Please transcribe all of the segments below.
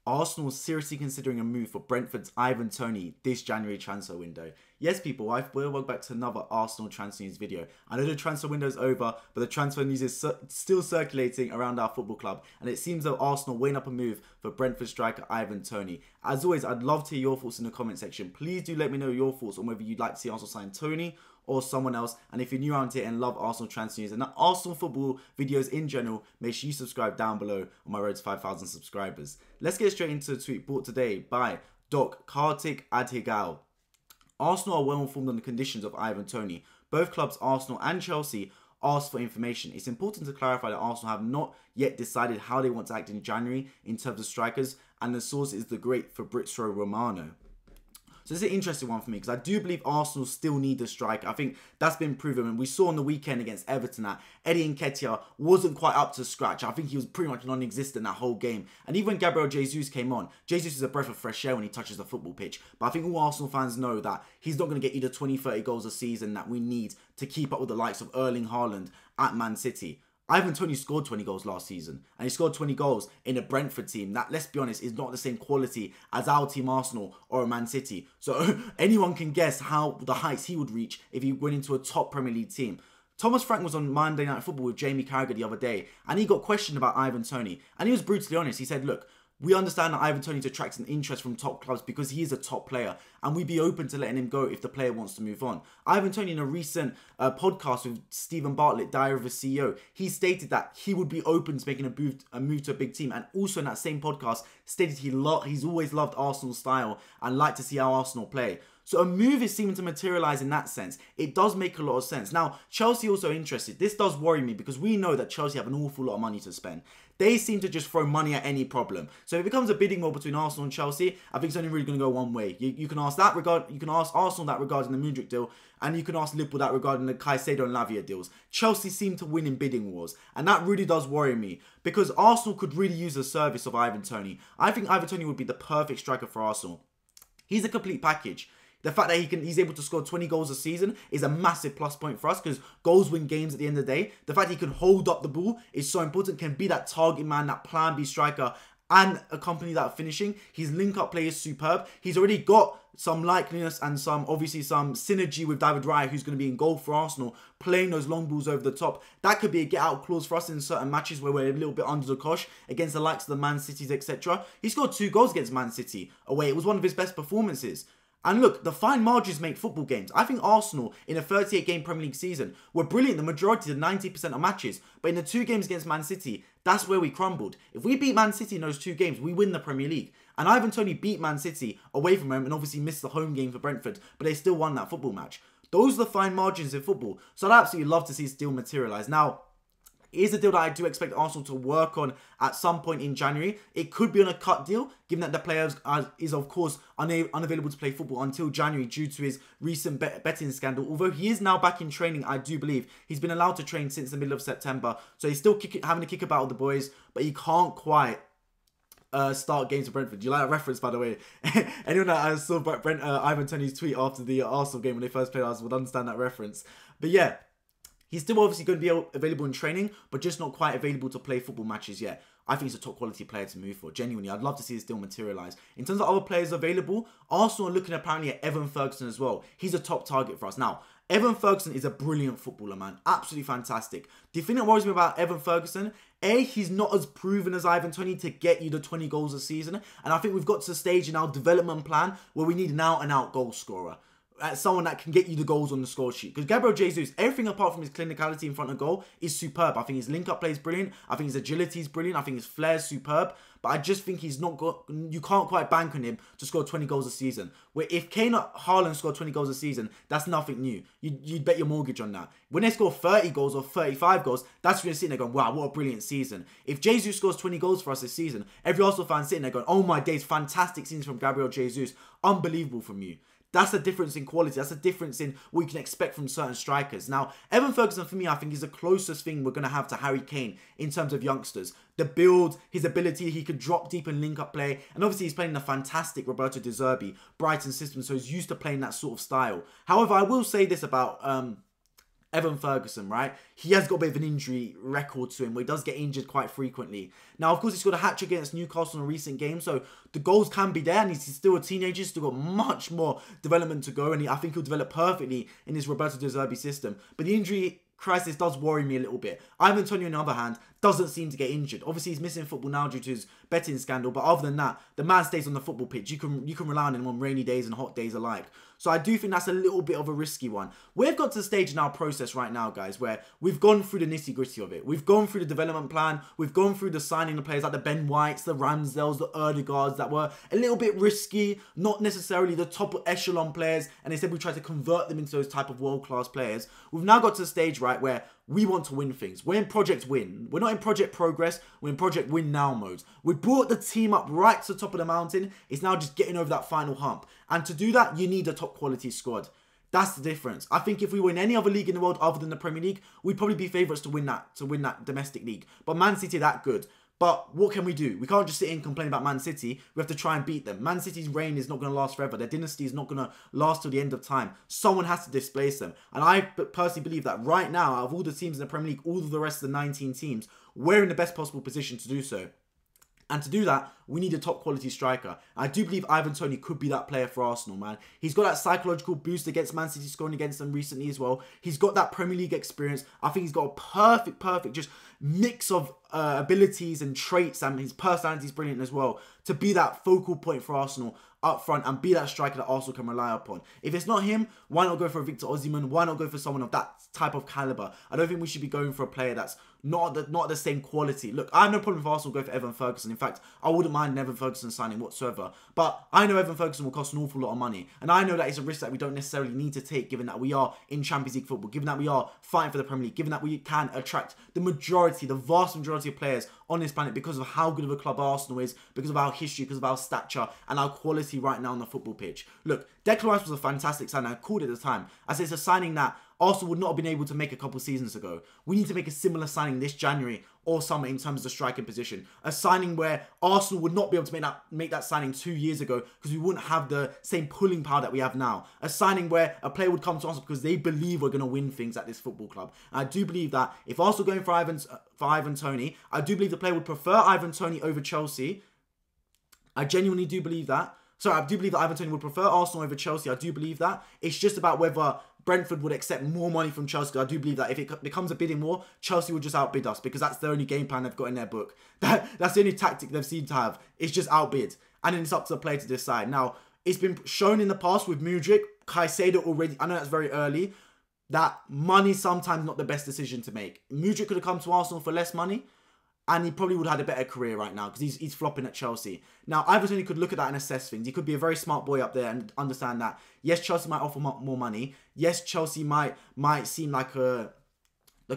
Arsenal seriously considering a move for Brentford's Ivan Toney this January transfer window. Yes, people, welcome back to another Arsenal transfer news video. I know the transfer window is over, but the transfer news is still circulating around our football club, and it seems that Arsenal weighing up a move for Brentford striker Ivan Toney. As always, I'd love to hear your thoughts in the comment section. Please do let me know your thoughts on whether you'd like to see Arsenal sign Toney or someone else. And if you're new around here and love Arsenal transfer news and Arsenal football videos in general, make sure you subscribe down below on my road to 5,000 subscribers. Let's get straight into the tweet brought today by Doc Kartik Adhigal. Arsenal are well informed on the conditions of Ivan Toney. Both clubs, Arsenal and Chelsea, asked for information. It's important to clarify that Arsenal have not yet decided how they want to act in January in terms of strikers, and the source is the great Fabrizio Romano. So this is an interesting one for me because I do believe Arsenal still need a striker. I think that's been proven. And we saw on the weekend against Everton that Eddie Nketiah wasn't quite up to scratch. I think he was pretty much non-existent that whole game. And even when Gabriel Jesus came on, Jesus is a breath of fresh air when he touches the football pitch. But I think all Arsenal fans know that he's not going to get you the 20-30 goals a season that we need to keep up with the likes of Erling Haaland at Man City. Ivan Toney scored 20 goals last season, and he scored 20 goals in a Brentford team that, let's be honest, is not the same quality as our team Arsenal or a Man City. So anyone can guess how the heights he would reach if he went into a top Premier League team. Thomas Frank was on Monday Night Football with Jamie Carragher the other day, and he got questioned about Ivan Toney, and he was brutally honest. He said, look, we understand that Ivan Toney attracts an interest from top clubs because he is a top player, and we'd be open to letting him go if the player wants to move on. Ivan Toney, in a recent podcast with Stephen Bartlett, Diary of a CEO, he stated that he would be open to making a move to a big team, and also in that same podcast stated he's always loved Arsenal's style and liked to see how Arsenal play. So a move is seeming to materialise in that sense. It does make a lot of sense. Now, Chelsea also interested. This does worry me because we know that Chelsea have an awful lot of money to spend. They seem to just throw money at any problem. So if it becomes a bidding war between Arsenal and Chelsea, I think it's only really going to go one way. You can ask Arsenal that regarding the Mudryk deal, and you can ask Liverpool that regarding the Caicedo and Lavia deals. Chelsea seem to win in bidding wars, and that really does worry me because Arsenal could really use the service of Ivan Toney. I think Ivan Toney would be the perfect striker for Arsenal. He's a complete package. The fact that he's able to score 20 goals a season is a massive plus point for us because goals win games at the end of the day. The fact he can hold up the ball is so important, can be that target man, that plan B striker, and accompany that finishing. His link-up play is superb. He's already got some likeliness and obviously some synergy with David Raya, who's going to be in goal for Arsenal, playing those long balls over the top. That could be a get-out clause for us in certain matches where we're a little bit under the cosh against the likes of the Man Cities, etc. He scored 2 goals against Man City away. It was one of his best performances. And look, the fine margins make football games. I think Arsenal, in a 38-game Premier League season, were brilliant the majority of 90% of matches. But in the 2 games against Man City, that's where we crumbled. If we beat Man City in those 2 games, we win the Premier League. And Ivan Toney beat Man City away from home and obviously missed the home game for Brentford, but they still won that football match. Those are the fine margins in football. So I'd absolutely love to see this deal materialise. Now, it is a deal that I do expect Arsenal to work on at some point in January. It could be on a cut deal, given that the player is of course unavailable to play football until January due to his recent betting scandal. Although he is now back in training, I do believe. He's been allowed to train since the middle of September. So he's still having to kick about with the boys, but he can't quite start games for Brentford. Do you like that reference, by the way? Anyone that saw Ivan Toney's tweet after the Arsenal game when they first played Arsenal would understand that reference. But yeah, he's still obviously going to be available in training, but just not quite available to play football matches yet. I think he's a top quality player to move for. Genuinely, I'd love to see this deal materialise. In terms of other players available, Arsenal are looking apparently at Evan Ferguson as well. He's a top target for us. Now, Evan Ferguson is a brilliant footballer, man. Absolutely fantastic. The thing that worries me about Evan Ferguson, he's not as proven as Ivan Toney to get you the 20 goals a season. And I think we've got to the stage in our development plan where we need an out-and-out goal scorer. Someone that can get you the goals on the score sheet. Because Gabriel Jesus, everything apart from his clinicality in front of goal is superb. I think his link-up play is brilliant. I think his agility is brilliant. I think his flair is superb. But I just think he's not got... You can't quite bank on him to score 20 goals a season. Where if Kane or Haaland score 20 goals a season, that's nothing new. You'd bet your mortgage on that. When they score 30 goals or 35 goals, that's when you're sitting there going, wow, what a brilliant season. If Jesus scores 20 goals for us this season, every Arsenal fan sitting there going, oh my days, fantastic scenes from Gabriel Jesus. Unbelievable from you. That's the difference in quality. That's the difference in what you can expect from certain strikers. Now, Evan Ferguson, for me, I think is the closest thing we're going to have to Harry Kane in terms of youngsters. The build, his ability, he could drop deep and link up play. And obviously, he's playing in a fantastic Roberto De Zerbi Brighton system, so he's used to playing that sort of style. However, I will say this about Evan Ferguson, right? He has got a bit of an injury record to him where he does get injured quite frequently. Now, of course, he scored a hat-trick against Newcastle in a recent game, so the goals can be there, and he's still a teenager, he's still got much more development to go, and I think he'll develop perfectly in his Roberto De Zerbi system. But the injury crisis does worry me a little bit. Ivan Toney, on the other hand, doesn't seem to get injured. Obviously, he's missing football now due to his betting scandal, but other than that, the man stays on the football pitch. You can rely on him on rainy days and hot days alike. So I do think that's a little bit of a risky one. We've got to the stage in our process right now, guys, where we've gone through the nitty-gritty of it. We've gone through the development plan. We've gone through the signing of players like the Ben Whites, the Ramsdales, the Erdegaards that were a little bit risky, not necessarily the top echelon players, and instead we tried to convert them into those type of world-class players. We've now got to the stage, right, where we want to win things. We're in Project Win. We're not in Project Progress. We're in Project Win Now mode. We brought the team up right to the top of the mountain. It's now just getting over that final hump. And to do that, you need a top quality squad. That's the difference. I think if we were in any other league in the world other than the Premier League, we'd probably be favourites to win that domestic league. But Man City are that good. But what can we do? We can't just sit here and complain about Man City. We have to try and beat them. Man City's reign is not going to last forever. Their dynasty is not going to last till the end of time. Someone has to displace them. And I personally believe that right now, out of all the teams in the Premier League, all of the rest of the 19 teams, we're in the best possible position to do so. And to do that, we need a top quality striker. I do believe Ivan Toney could be that player for Arsenal, man. He's got that psychological boost against Man City, scoring against them recently as well. He's got that Premier League experience. I think he's got a perfect just mix of abilities and traits, and his personality is brilliant as well, to be that focal point for Arsenal up front and be that striker that Arsenal can rely upon. If it's not him, why not go for a Victor Osimhen? Why not go for someone of that type of caliber? I don't think we should be going for a player that's not the same quality. Look, I have no problem if Arsenal go for Evan Ferguson. In fact, I wouldn't mind Evan Ferguson signing whatsoever. But I know Evan Ferguson will cost an awful lot of money. And I know that it's a risk that we don't necessarily need to take, given that we are in Champions League football, given that we are fighting for the Premier League, given that we can attract the vast majority of players on this planet because of how good of a club Arsenal is, because of our history, because of our stature and our quality right now on the football pitch. Look, Declan Rice was a fantastic signing. I called it at the time. I said it's a signing that Arsenal would not have been able to make a couple seasons ago. We need to make a similar signing this January or summer in terms of the striking position. A signing where Arsenal would not be able to make that signing 2 years ago because we wouldn't have the same pulling power that we have now. A signing where a player would come to Arsenal because they believe we're going to win things at this football club. And I do believe that if Arsenal going for Ivan Toney, I do believe the player would prefer Ivan Toney over Chelsea. I genuinely do believe that. Sorry, I do believe that Ivan Toney would prefer Arsenal over Chelsea. I do believe that. It's just about whether Brentford would accept more money from Chelsea. I do believe that if it becomes a bidding war, Chelsea will just outbid us because that's the only game plan they've got in their book. That's the only tactic they've seemed to have. It's just outbid. And then it's up to the player to decide. Now, it's been shown in the past with Mudryk, Caicedo already. I know that's very early. That money's sometimes not the best decision to make. Mudryk could have come to Arsenal for less money, and he probably would have had a better career right now because he's flopping at Chelsea. Now, Ivan Toney could look at that and assess things. He could be a very smart boy up there and understand that, yes, Chelsea might offer more money. Yes, Chelsea might seem like the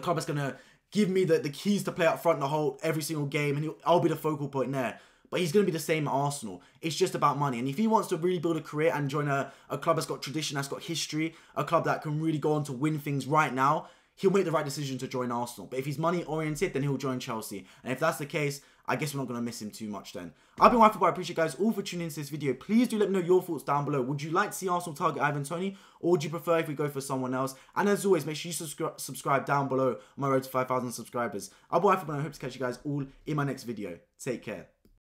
club that's going to give me the keys to play up front every single game, and I'll be the focal point there. But he's going to be the same at Arsenal. It's just about money. And if he wants to really build a career and join a club that's got tradition, that's got history, a club that can really go on to win things right now, he'll make the right decision to join Arsenal. But if he's money-oriented, then he'll join Chelsea. And if that's the case, I guess we're not going to miss him too much then. I've been Wi-Fi Boy. I appreciate you guys all for tuning into this video. Please do let me know your thoughts down below. Would you like to see Arsenal target Ivan Toney? Or would you prefer if we go for someone else? And as always, make sure you subscribe down below on my road to 5,000 subscribers. I've been Wi-Fi Boy, and I hope to catch you guys all in my next video. Take care.